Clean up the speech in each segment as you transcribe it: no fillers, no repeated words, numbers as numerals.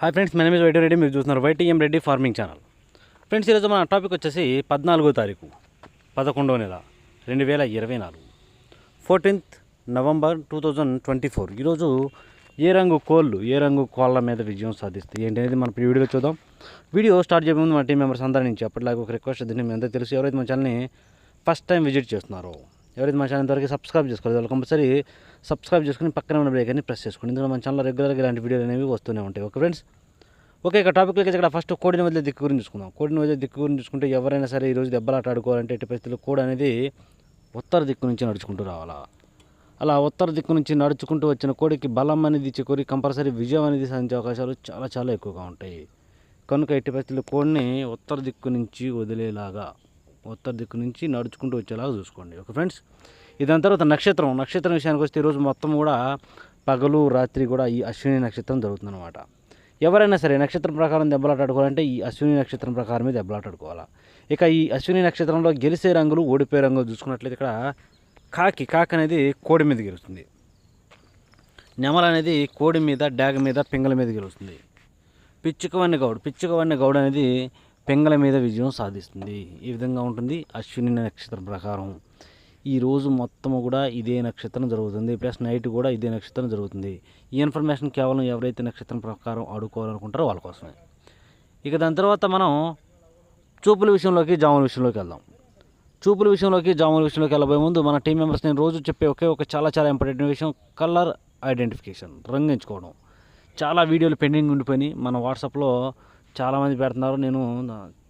Hi friends, my name is YT Reddy. మీరు చూస్తున్నారు YTM Reddy farming channel. Friends, ఈరోజు మన టాపిక్ వచ్చేసి 14వ తారీఖు 11వ నెల 2024, 14th November 2024. ఈరోజు ఏ రంగు కోళ్ళ మీద విజయం సాధిస్తాయి ఏంటి అనేది మన వీడియోలో చూద్దాం. వీడియో స్టార్ట్ చేయే ముందు మన టీం మెంబర్స్ అందరి నుంచి అప్పటిలాగా ఒక రిక్వెస్ట్ ఉంది. మీ అందరికీ తెలుసు, ఎవరైతే మన ఛానల్ని ఫస్ట్ టైం విజిట్ చేస్తున్నారో, ఎవరైతే మన ఛానల్ ఇంతవరకు సబ్స్క్రైబ్ చేసుకోలేదు వాళ్ళు కంపల్సరీ సబ్స్క్రైబ్ చేసుకుని పక్కన ఉన్న బ్రేక్ అని ప్రెస్ చేసుకోండి. ఎందుకంటే మన ఛానల్లో రెగ్యులర్గా ఇలాంటి వీడియోలు అనేవి వస్తూనే ఉంటాయి. ఓకే ఫ్రెండ్స్, ఓకే, ఇక టాపిక్లోకి ఇక్కడ ఫస్ట్ కోడిని వదిలే దిక్కు గురించి చూసుకుందాం. కోడిని వదిలే దిక్కు గురించి చూసుకుంటే ఎవరైనా సరే ఈరోజు దెబ్బలాట ఆడుకోవాలంటే ఎట్టి పరిస్థితుల్లో కోడి అనేది ఉత్తర దిక్కు నుంచి నడుచుకుంటూ రావాలా. అలా ఉత్తర దిక్కు నుంచి నడుచుకుంటూ వచ్చిన కోడికి బలం అనేది చేకూరి కంపల్సరీ విజయం అనేది సాధించే అవకాశాలు చాలా చాలా ఎక్కువగా ఉంటాయి. కనుక ఎట్టి పరిస్థితుల్లో కోడిని ఉత్తర దిక్కు నుంచి వదిలేలాగా, ఉత్తర దిక్కు నుంచి నడుచుకుంటూ వచ్చేలాగా చూసుకోండి. ఓకే ఫ్రెండ్స్, దాని తర్వాత నక్షత్రం విషయానికి వస్తే ఈరోజు మొత్తం కూడా పగలు రాత్రి కూడా ఈ అశ్విని నక్షత్రం జరుగుతుందన్నమాట. ఎవరైనా సరే నక్షత్రం ప్రకారం దెబ్బలాట ఆడుకోవాలంటే ఈ అశ్విని నక్షత్రం ప్రకారమే దెబ్బలాట ఆడుకోవాలా. ఇక ఈ అశ్విని నక్షత్రంలో గెలిచే రంగులు, ఓడిపోయే రంగులు చూసుకున్నట్లయితే ఇక్కడ కాకి అనేది కోడి మీద గెలుస్తుంది. నెమల అనేది కోడి మీద, డాగ మీద, పింగళ మీద గెలుస్తుంది. పిచ్చుకవన్నీ గౌడ్ అనేది పింగళ మీద విజయం సాధిస్తుంది. ఈ విధంగా ఉంటుంది అశ్విని నక్షత్రం ప్రకారం. ఈరోజు మొత్తము కూడా ఇదే నక్షత్రం జరుగుతుంది, ప్లస్ నైట్ కూడా ఇదే నక్షత్రం జరుగుతుంది. ఈ ఇన్ఫర్మేషన్ కేవలం ఎవరైతే నక్షత్రం ప్రకారం ఆడుకోవాలనుకుంటారో వాళ్ళ కోసమే. ఇక దాని తర్వాత మనం చూపుల విషయంలోకి, జాముల విషయంలోకి వెళ్దాం. చూపుల విషయంలోకి వెళ్ళబోయే ముందు మన టీం మెంబర్స్ నేను రోజు చెప్పే ఒక చాలా చాలా ఇంపార్టెంట్ విషయం, కలర్ ఐడెంటిఫికేషన్, రంగు ఎంచుకోవడం. చాలా వీడియోలు పెండింగ్ ఉండిపోయి మన వాట్సాప్లో చాలామంది పెడుతున్నారు. నేను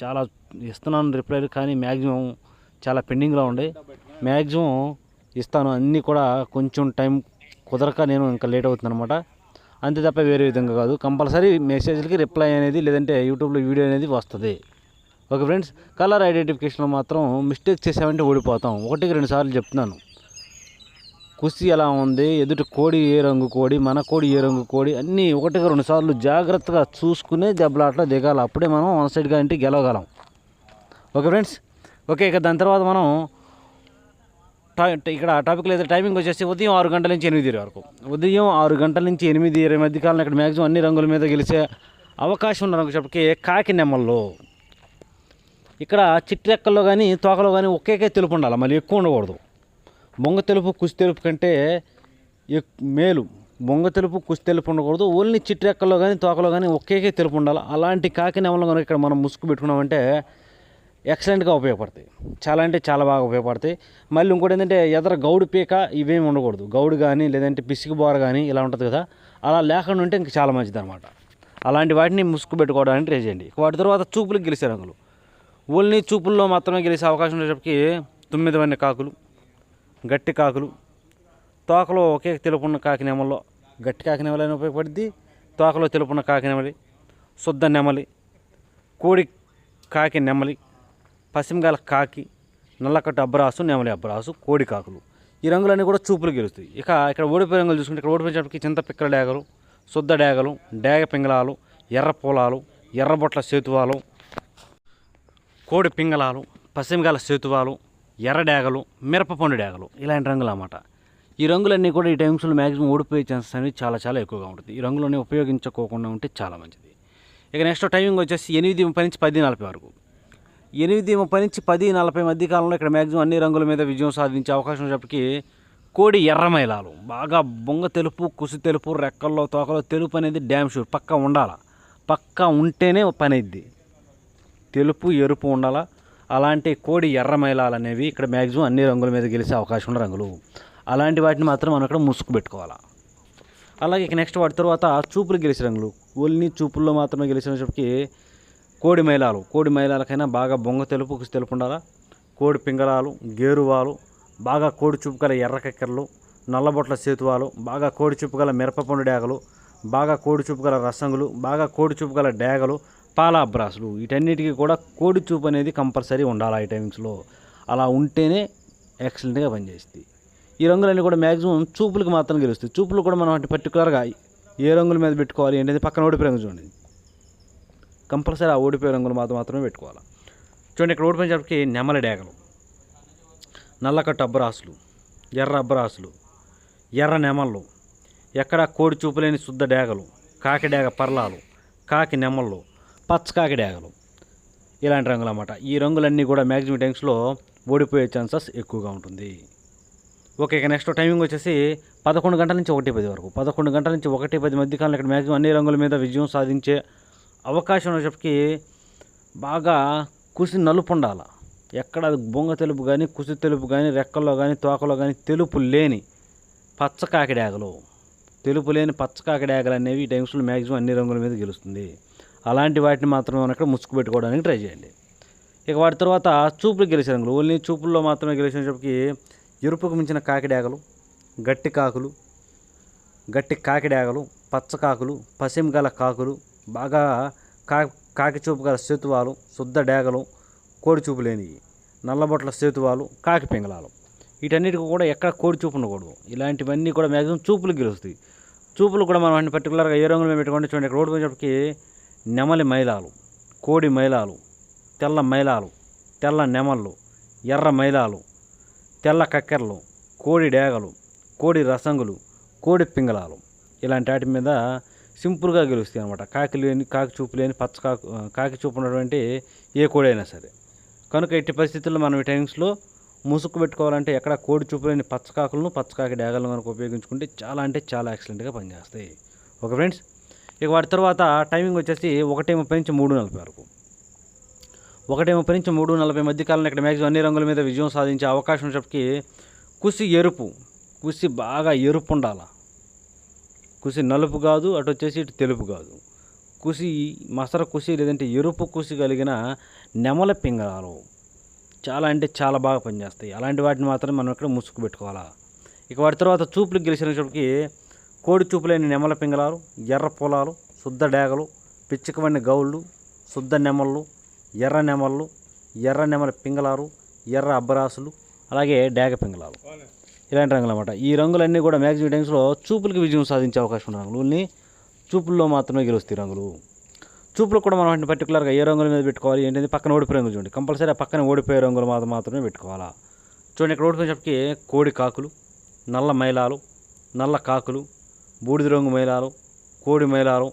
చాలా ఇస్తున్నాను రిప్లైలు, కానీ మ్యాక్సిమం చాలా పెండింగ్లో ఉండే. మ్యాక్సిమం ఇస్తాను, అన్నీ కూడా కొంచెం టైం కుదరక నేను ఇంకా లేట్ అవుతుంది అనమాట. అంతే తప్ప వేరే విధంగా కాదు. కంపల్సరీ మెసేజ్లకి రిప్లై అనేది, లేదంటే యూట్యూబ్లో వీడియో అనేది వస్తుంది. ఓకే ఫ్రెండ్స్, కలర్ ఐడెంటిఫికేషన్లో మాత్రం మిస్టేక్ చేసామంటే ఓడిపోతాం. 1-2 సార్లు చెప్తున్నాను. కుసి ఎలా ఉంది, ఎదుటి కోడి ఏ రంగు కోడి, మన కోడి ఏ రంగు కోడి, అన్నీ 1-2 సార్లు జాగ్రత్తగా చూసుకునే దెబ్బలాట్లో దిగాలి. అప్పుడే మనం వన్ సైడ్గా ఇంటికి గెలవగలం. ఓకే ఫ్రెండ్స్, ఓకే, ఇక దాని తర్వాత మనం ఇక్కడ టాపిక్లో అయితే టైమింగ్ వచ్చేసి ఉదయం 6 గంటల నుంచి 8 వరకు. ఉదయం 6 గంటల నుంచి 8 మధ్యకాలంలో ఇక్కడ మ్యాక్సిమం అన్ని రంగుల మీద గెలిచే అవకాశం ఉన్న రంగు చెప్పకి కాకి నెమ్మల్లో. ఇక్కడ చిట్రెక్కల్లో కానీ తోకలో కానీ ఒకే తెలుపు ఉండాలి, మళ్ళీ ఎక్కువ ఉండకూడదు. బొంగ తెలుపు, కుసి తెలుపు కంటే మేలు. బొంగ తెలుపు, కుసి తెలుపు ఉండకూడదు. ఓన్లీ చిట్రెక్కల్లో కానీ తోకలో కానీ ఒకే తెలుపు ఉండాలి. అలాంటి కాకి నెమ్మలు కనుక ఇక్కడ మనం ముసుగు పెట్టుకున్నామంటే ఎక్సలెంట్గా ఉపయోగపడతాయి. చాలా అంటే చాలా బాగా ఉపయోగపడతాయి. మళ్ళీ ఇంకోటి ఏంటంటే ఎదర గౌడు పీక ఇవేమి ఉండకూడదు. గౌడు కానీ లేదంటే పిసికి బోర కానీ ఇలా ఉంటుంది కదా, అలా లేకుండా ఉంటే ఇంకా చాలా మంచిది అనమాట. అలాంటి వాటిని ముసుగు పెట్టుకోవడానికి ట్రై చేయండి. వాటి తర్వాత చూపులకు గెలిచే రంగులు, ఓన్లీ చూపుల్లో మాత్రమే గెలిచే అవకాశం ఉండేటప్పటికి 9 కాకులు, గట్టి కాకులు, తోకలో ఒకే తెలుపున్న కాకి నెమల్లో గట్టి కాకి నెమలి అని ఉపయోగపడుద్ది. తోకలో తెలుపున్న కాకి నెమలి, శుద్ధ నెమలి, కోడి కాకి నెమలి, పశ్చిమగాల కాకి, నల్లకట్టు అబ్బరాసు, నెమలి అబ్బరాసు, కోడి కాకులు, ఈ రంగులన్నీ కూడా చూపులు గెలుస్తాయి. ఇక్కడ ఓడిపోయే రంగులు చూసుకుంటే ఇక్కడ ఓడిపోయేటప్పటికి చింత పిక్కల డేగలు, శుద్ధ డేగలు, డేగ పింగళాలు, ఎర్ర పూలాలు, ఎర్రబొట్ల సేతువాలు, కోడి పింగళాలు, పశ్చిమగాల సేతువాలు, ఎర్ర డేగలు, మిరపపండు డేగలు, ఇలాంటి రంగులు అన్నమాట. ఈ రంగులన్నీ కూడా ఈ టైమ్స్లో మ్యాక్సిమం ఓడిపోయే ఛాన్సెస్ అనేవి చాలా చాలా ఎక్కువగా ఉంటుంది. ఈ రంగులన్నీ ఉపయోగించుకోకుండా ఉంటే చాలా మంచిది. ఇక నెక్స్ట్ టైమింగ్ వచ్చేసి 8:30 నుంచి 10:40 వరకు. 8:30 నుంచి 10:40 మధ్య కాలంలో ఇక్కడ మ్యాక్సిమం అన్ని రంగుల మీద విజయం సాధించే అవకాశం ఉన్నప్పటికీ కోడి ఎర్రమైలాలు, బాగా బొంగ తెలుపు, కుసి తెలుపు, రెక్కల్లో తోకలో తెలుపు అనేది డ్యామ్ షూర్ పక్కా ఉండాలా. పక్కా ఉంటేనే పని అయింది. తెలుపు ఎరుపు ఉండాలా. అలాంటి కోడి ఎర్రమైలాలు అనేవి ఇక్కడ మ్యాక్సిమం అన్ని రంగుల మీద గెలిచే అవకాశం ఉన్న రంగులు. అలాంటి వాటిని మాత్రం మనం ఇక్కడ ముసుగు పెట్టుకోవాలా. అలాగే ఇక నెక్స్ట్ వాటి తర్వాత చూపులు గెలిచే రంగులు, ఓన్లీ చూపుల్లో మాత్రమే గెలిచినప్పటికీ కోడి మైలాలకైనా బాగా బొంగ తెలుపు, కుసి తెలుపు ఉండాలా. కోడి పింగళాలు, గేరువాలు, బాగా కోడి చూపు గల ఎర్రకెక్కర్లు, నల్లబొట్ల సేతువాలు, బాగా కోడి చూపు గల మిరపపండు డేగలు, బాగా కోడి చూపు గల రసంగులు, బాగా కోడి చూపు గల డేగలు, పాల అబ్రాసులు, వీటన్నిటికీ కూడా కోడి చూపు అనేది కంపల్సరీ ఉండాలి ఈ టైమ్స్లో. అలా ఉంటేనే ఎక్సలెంట్గా పనిచేస్తుంది. ఈ రంగులన్నీ కూడా మ్యాక్సిమం చూపులకు మాత్రం గెలుస్తాయి. చూపులు కూడా మనం అంటే పర్టికులర్గా ఏ రంగుల మీద పెట్టుకోవాలి ఏంటంటే పక్కన ఓడిపోయే రంగు చూడండి, కంపల్సరీ ఆ ఓడిపోయే రంగులు మాత్రమే పెట్టుకోవాలి. చూడండి, ఇక్కడ ఓడిపోయినప్పటికీ నెమలి డేగలు, నల్లకట్టు అబ్బరాసులు, ఎర్ర అబ్బరాసులు, ఎర్ర నెమళ్ళు, ఎక్కడ కోడి చూపులేని శుద్ధ డేగలు, కాకి డేగ పర్లాలు, కాకి నెమళ్ళు, పచ్చ కాకి డేగలు, ఇలాంటి రంగులు అన్నమాట. ఈ రంగులన్నీ కూడా మ్యాక్సిమం టైమ్స్లో ఓడిపోయే ఛాన్సెస్ ఎక్కువగా ఉంటుంది. ఓకే, ఇక నెక్స్ట్ టైమింగ్ వచ్చేసి 11 గంటల నుంచి 1:10 వరకు. 11 గంటల నుంచి 1:10 మధ్యకాలంలో ఇక్కడ మ్యాక్సిమం అన్ని రంగుల మీద విజయం సాధించే అవకాశం ఉన్నప్పటికీ బాగా కుసి నలుపు ఉండాలి. ఎక్కడ అది బొంగ తెలుపు కానీ, కుసి తెలుపు కానీ, రెక్కల్లో కానీ, తోకలో కానీ తెలుపు లేని పచ్చ కాకిడాగలు, తెలుపు లేని పచ్చ కాకిడాగలు అనేవి ఈ టైమ్స్లో మ్యాక్సిమం అన్ని రంగుల మీద గెలుస్తుంది. అలాంటి వాటిని మాత్రమే మనం ఇక్కడ ముసుగు పెట్టుకోవడానికి ట్రై చేయండి. ఇక వాటి తర్వాత చూపులు గెలిచే రంగులు, ఓన్లీ చూపుల్లో మాత్రమే గెలిచినప్పటికీ ఎరుపుకు మించిన కాకిడాగలు, గట్టి కాకులు, గట్టి కాకిడాగలు, పచ్చ కాకులు, పసిమి గల కాకులు, బాగా కాకి చూపు గల సేతువాలు, శుద్ధ డేగలు, కోడి చూపు లేనివి, నల్లబొట్ల సేతువాలు, కాకి పింగళాలు, వీటన్నిటికి కూడా ఎక్కడ కోడి చూపు ఉండకూడదు. ఇలాంటివన్నీ కూడా మ్యాక్సిమం చూపులు గెలుస్తాయి. చూపులు కూడా మనం అన్ని పర్టికులర్గా ఏ రంగులు మేము పెట్టుకోండి. చూడండి, రోడ్డు పోయేటప్పటికి నెమలి మైలాలు, కోడి మైలాలు, తెల్ల మైలాలు, తెల్ల నెమళ్ళు, ఎర్ర మైలాలు, తెల్ల కక్కెరలు, కోడి డేగలు, కోడి రసంగులు, కోడి పింగళాలు, ఇలాంటి వాటి మీద సింపుల్గా గెలుస్తాయి అనమాట. కాకి చూపు లేని పచ్చ కాకి చూపు ఉన్నటువంటి ఏ కోడి అయినా సరే. కనుక ఎట్టి పరిస్థితుల్లో మనం ఈ టైమ్స్లో ముసుగు పెట్టుకోవాలంటే ఎక్కడ కోడి చూపు లేని పచ్చ కాకులను, పచ్చ కాకి డేగలను కనుక ఉపయోగించుకుంటే చాలా అంటే చాలా ఎక్సలెంట్గా పనిచేస్తాయి. ఓకే ఫ్రెండ్స్, ఇక వాటి తర్వాత టైమింగ్ వచ్చేసి 1:30 నుంచి 3:40 వరకు. 1:30 నుంచి 3:40 మధ్య కాలంలో ఇక్కడ మ్యాక్సిమం అన్ని రంగుల మీద విజయం సాధించే అవకాశం ఉన్నప్పటికీ కుసి ఎరుపు, కుసి బాగా ఎరుపు ఉండాలి. కుసి నలుపు కాదు, అటు వచ్చేసి ఇటు తెలుపు కాదు, కుసి మసర కుసి లేదంటే ఎరుపు కుసి కలిగిన నెమల పింగళాలు చాలా అంటే చాలా బాగా పనిచేస్తాయి. అలాంటి వాటిని మాత్రం మనం ఇక్కడ ముసుగు పెట్టుకోవాలా. ఇక వాటి తర్వాత చూపులకు గెలిచినప్పటికీ కోడి చూపులేని నెమల పింగళాలు, ఎర్ర పొలాలు, శుద్ధ డేగలు, పిచ్చికవన్ని గౌళ్ళు, శుద్ధ నెమళ్ళు, ఎర్ర నెమళ్ళు, ఎర్ర నెమల పింగళాలు, ఎర్ర అబ్బరాసులు, అలాగే డేగ పింగళాలు, ఇలాంటి రంగులు అన్నమాట. ఈ రంగులన్నీ కూడా మ్యాక్సిమం టైమ్స్లో చూపులకి విజయం సాధించే అవకాశం ఉన్న రంగులు, చూపుల్లో మాత్రమే గెలుస్తాయి రంగులు. చూపులు కూడా మనం వాటిని పర్టికులర్గా ఏ రంగుల మీద పెట్టుకోవాలి ఏంటంటే పక్కన ఓడిపోయే రంగులు చూడండి, కంపల్సరీ ఆ పక్కన ఓడిపోయే రంగులు మాత్రమే పెట్టుకోవాలా. చూడండి, ఇక్కడ ఓడిపోయేటప్పటికి కోడి కాకులు, నల్ల మైలాలు, నల్ల కాకులు, బూడిద రంగు మైలాలు, కోడి మైలాలు,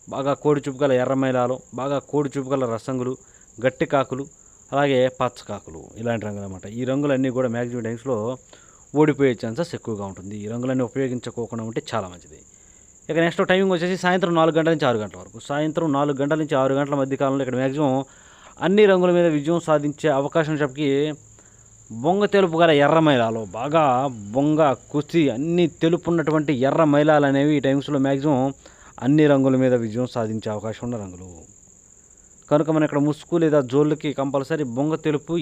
బాగా కోడి చూపు గల ఎర్ర మైలాలు, బాగా కోడి చూపు గల రసంగులు, గట్టి కాకులు, అలాగే పచ్చ కాకులు, ఇలాంటి రంగులు అన్నమాట. ఈ రంగులన్నీ కూడా మ్యాక్సిమం టైమ్స్లో ఓడిపోయే ఛాన్సెస్ ఎక్కువగా ఉంటుంది. ఈ రంగులన్నీ ఉపయోగించుకోకుండా ఉంటే చాలా మంచిది. ఇక నెక్స్ట్ టైమింగ్ వచ్చేసి సాయంత్రం 4 గంటల నుంచి 6 గంటల వరకు. సాయంత్రం 4 గంటల నుంచి 6 గంటల మధ్య కాలంలో ఇక్కడ మ్యాక్సిమం అన్ని రంగుల మీద విజయం సాధించే అవకాశం చెప్పి బొంగ తెలుపు గల ఎర్ర మైలాలు, బాగా బొంగ కుసి అన్ని తెలుపు ఉన్నటువంటి ఎర్ర మైలాలు అనేవి ఈ టైమ్స్లో మ్యాక్సిమం అన్ని రంగుల మీద విజయం సాధించే అవకాశం ఉన్న రంగులు. కనుక మనం ఇక్కడ ముసుగు లేదా జోళ్ళకి కంపల్సరీ బొంగ తెలుపు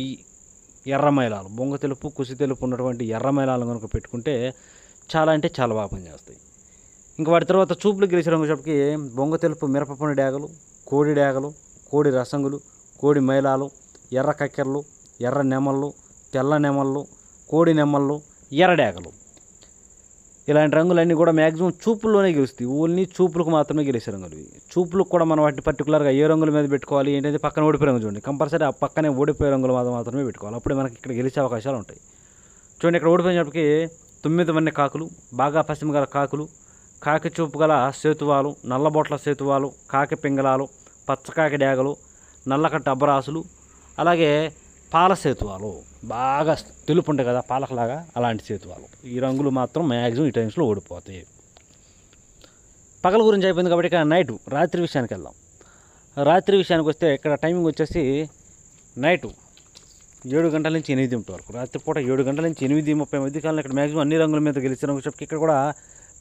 ఎర్ర మైలాలు, బొంగ తెలుపు కుసి తెలుపు ఉన్నటువంటి ఎర్ర మైలాలు కనుక పెట్టుకుంటే చాలా అంటే చాలా బాగా పనిచేస్తాయి. ఇంకా వాటి తర్వాత చూపులు గెలిచే రంగు చెప్పకి బొంగ తెలుపు మిరపపొని డేగలు, కోడి డేగలు, కోడి రసంగులు, కోడి మైలాలు, ఎర్ర కక్కెరలు, ఎర్ర నెమళ్ళు, తెల్ల నెమళ్ళు, కోడి నెమళ్ళు, ఎర్ర డేగలు, ఇలాంటి రంగులన్నీ కూడా మ్యాక్సిమం చూపుల్లోనే గెలుస్తాయి. ఓన్లీ చూపులకు మాత్రమే గెలిచే రంగులు. చూపులకు కూడా మనం వాటిని పర్టికులర్గా ఏ రంగుల మీద పెట్టుకోవాలి ఏంటంటే పక్కన ఓడిపోయే రంగు చూడండి, కంపల్సరీ ఆ పక్కనే ఓడిపోయే రంగులు మాత్రమే పెట్టుకోవాలి. అప్పుడే మనకి ఇక్కడ గెలిచే అవకాశాలు ఉంటాయి. చూడండి, ఇక్కడ ఓడిపోయినప్పటికీ 9 వన్నె కాకులు, బాగా పశ్చిమ గల కాకులు, కాకి చూపు గల సేతువాలు, నల్లబొట్ల సేతువాలు, కాకి పింగళాలు, పచ్చకాకి డేగలు, నల్లకట్ట అబ్బరాసులు, అలాగే పాల సేతువాలు, బాగా తెలుపు ఉంటాయి కదా పాలకలాగా, అలాంటి సేతువాలు. ఈ రంగులు మాత్రం మ్యాక్సిమం ఈ టైమ్స్లో ఓడిపోతాయి. పగల గురించి అయిపోయింది కాబట్టి ఇక నైటు రాత్రి విషయానికి వెళ్దాం. రాత్రి విషయానికి వస్తే ఇక్కడ టైమింగ్ వచ్చేసి నైటు 7 గంటల నుంచి 8 వరకు. రాత్రిపూట 7 గంటల నుంచి 8:30 మధ్య కాలంలో ఇక్కడ మ్యాక్సిమం అన్ని రంగుల మీద గెలిచిన రంగు చెప్పి ఇక్కడ కూడా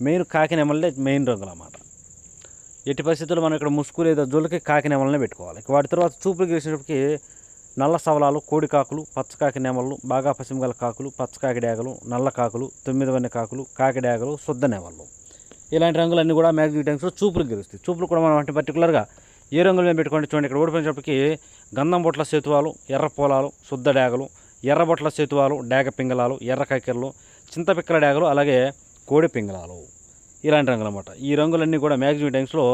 మెయిన్ కాకి నెమలే మెయిన్ రంగులు అన్నమాట. ఎట్టి పరిస్థితుల్లో మనం ఇక్కడ ముసుగు లేదా జోళ్ళకి కాకి నెమలనే పెట్టుకోవాలి. వాటి తర్వాత చూపులు గెలిచినప్పటికీ నల్ల సవలాలు, కోడి కాకులు, పచ్చకాకి నెమళ్ళు, బాగా పశ్చిమ గల కాకులు, పచ్చకాకి డేగలు, నల్ల కాకులు, 9 వన్నె కాకులు, కాకి డేగలు, శుద్ధ నెమళ్ళు, ఇలాంటి రంగులన్నీ కూడా మ్యాక్సిమం టైమ్స్లో చూపులకు గెలుస్తాయి. చూపులు కూడా మనం అంటే పర్టికులర్గా ఏ రంగుల మీద పెట్టుకోండి. చూడండి, ఇక్కడ ఓడిపోయినప్పటికీ గంధం బొట్ల సేతువాలు, ఎర్ర పొలాలు, శుద్ధ డేగలు, ఎర్ర బొట్ల సేతువాలు, డేగ పింగళాలు, ఎర్ర కక్కెరలు, చింతపిక్కల డేగలు, అలాగే కోడి పింగళాలు, ఇలాంటి రంగులు అన్నమాట. ఈ రంగులన్నీ కూడా మ్యాక్సిమం టైమ్స్లో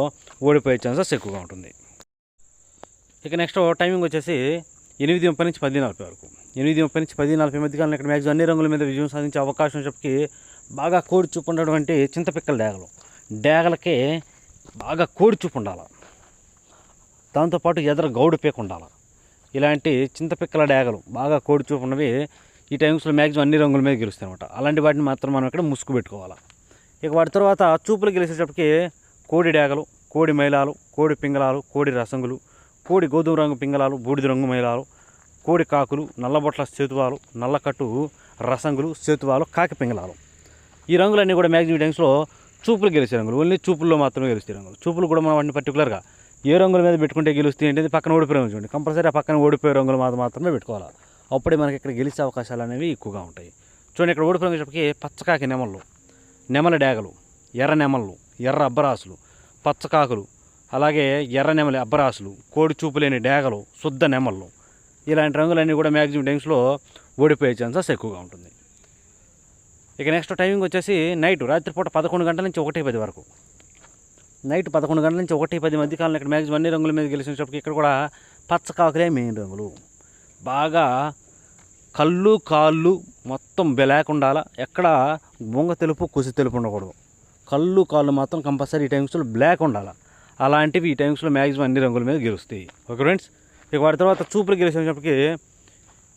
ఓడిపోయే ఛాన్సెస్ ఎక్కువగా ఉంటుంది. ఇక నెక్స్ట్ టైమింగ్ వచ్చేసి 8:30 నుంచి 10:40 వరకు. 8:30 నుంచి 10:40 మధ్య కాలంలో ఇక్కడ మ్యాక్సిమం అన్ని రంగుల మీద విజయం సాధించే అవకాశం చెప్పి బాగా కోడి చూపు ఉన్నటువంటి చింతపిక్కల డేగలు, డేగలకే బాగా కోడి చూపు ఉండాలి. దాంతోపాటు ఎదర గౌడు పీక ఉండాలి. ఇలాంటి చింతపిక్కల డేగలు బాగా కోడి చూపు ఉన్నవి ఈ టైమ్స్లో మ్యాక్సిమం అన్ని రంగుల మీద గెలుస్తాయి అనమాట. అలాంటి వాటిని మాత్రం మనం ఇక్కడ ముసుగు పెట్టుకోవాలి. ఇక వాటి తర్వాత చూపులు గెలిచేటప్పటికి కోడి డేగలు, కోడి మైలాలు, కోడి పింగళాలు, కోడి రసంగులు, కోడి గోధుమ రంగు పింగళాలు, బూడిద రంగు మైలాలు, కోడి కాకులు, నల్లబొట్ల సేతువాలు, నల్లకట్టు రసంగులు, సేతువాలు, కాకి పింగళాలు. ఈ రంగులన్నీ కూడా మ్యాక్సిమం టైమ్స్లో చూపులు గెలిచే రంగులు. ఓన్లీ చూపుల్లో మాత్రమే గెలుస్తాయి రంగులు. చూపులు కూడా మనం వాటిని పర్టికులర్గా ఏ రంగుల మీద పెట్టుకుంటే గెలుస్తాయి అంటే పక్కన ఓడిపోయే రంగు చూడండి. కంపల్సరీ ఆ పక్కన ఓడిపోయే రంగులు మాత్రమే పెట్టుకోవాలి. అప్పుడే మనకి ఇక్కడ గెలిచే అవకాశాలు అనేవి ఎక్కువగా ఉంటాయి. చూడండి, ఇక్కడ ఓడిపోయిన వచ్చేటప్పటికి పచ్చకాకి నెమళ్ళు, నెమల డేగలు, ఎర్ర నెమళ్ళు, ఎర్ర అబ్బరాసులు, పచ్చకాకులు, అలాగే ఎర్ర నెమలి అబ్బరాసులు, కోడి చూపు లేని డేగలు, శుద్ధ నెమళ్ళు, ఇలాంటి రంగులన్నీ కూడా మ్యాక్సిమం టైమ్స్లో ఓడిపోయే ఛాన్సెస్ ఎక్కువగా ఉంటుంది. ఇక నెక్స్ట్ టైమింగ్ వచ్చేసి నైట్ రాత్రిపూట 11 గంటల నుంచి 1:10 వరకు. నైట్ 11 గంటల నుంచి 1:10 మధ్యకాలంలో ఇక్కడ మ్యాక్సిమం అన్ని రంగుల మీద గెలిచినప్పటికి ఇక్కడ కూడా పచ్చకాకులే మెయిన్ రంగులు. బాగా కళ్ళు కాళ్ళు మొత్తం బ్లాక్ ఉండాలా. ఎక్కడ బొంగ తెలుపు కుసి తెలుపు ఉండకూడదు. కళ్ళు కాళ్ళు మాత్రం కంపల్సరీ ఈ టైమ్స్లో బ్లాక్ ఉండాలి. అలాంటివి ఈ టైమ్స్లో మ్యాక్సిమం అన్ని రంగుల మీద గెలుస్తాయి. ఓకే ఫ్రెండ్స్, ఇక వాటి తర్వాత చూపులు గెలిచినప్పటికీ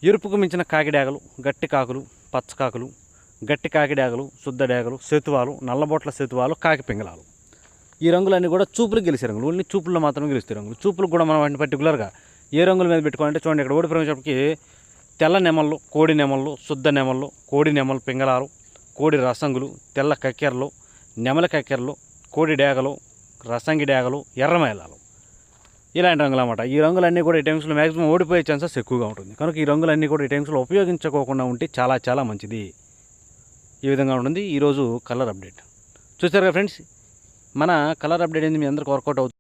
ఎరుపుకు మించిన కాకిడేగలు, గట్టి కాకులు, పచ్చకాకులు, గట్టి కాకిడేగలు, శుద్ధ డేగలు, సేతువాలు, నల్లబొట్ల సేతువాలు, కాకి పింగళాలు. ఈ రంగులన్నీ కూడా చూపులు గెలిచే రంగులు. ఓన్లీ చూపుల్లో మాత్రమే గెలుస్తాయి రంగులు. చూపులకు కూడా మనం వాటిని పర్టికులర్గా ఏ రంగుల మీద పెట్టుకోవాలంటే చూడండి, ఇక్కడ ఓడిపోయినప్పటికీ తెల్ల నెమళ్ళు, కోడి నెమళ్ళు, శుద్ధ నెమళ్ళు, కోడి నెమలు పింగళాలు, కోడి రసంగులు, తెల్ల కక్కెరలు, నెమల కక్కెరలు, కోడి డేగలు, రసంగి డేగలు, ఎర్రమైలాలు, ఇలాంటి రంగులు అన్నమాట. ఈ రంగులన్నీ కూడా ఈ టైమ్స్లో మ్యాక్సిమం ఓడిపోయే ఛాన్సెస్ ఎక్కువగా ఉంటుంది. కనుక ఈ రంగులన్నీ కూడా ఈ టైమ్స్లో ఉపయోగించుకోకుండా ఉంటే చాలా చాలా మంచిది. ఈ విధంగా ఉంటుంది ఈరోజు కలర్ అప్డేట్. చూస్తారు కదా ఫ్రెండ్స్, మన కలర్ అప్డేట్ అనేది మీ అందరికీ వర్కౌట్ అవుతుంది.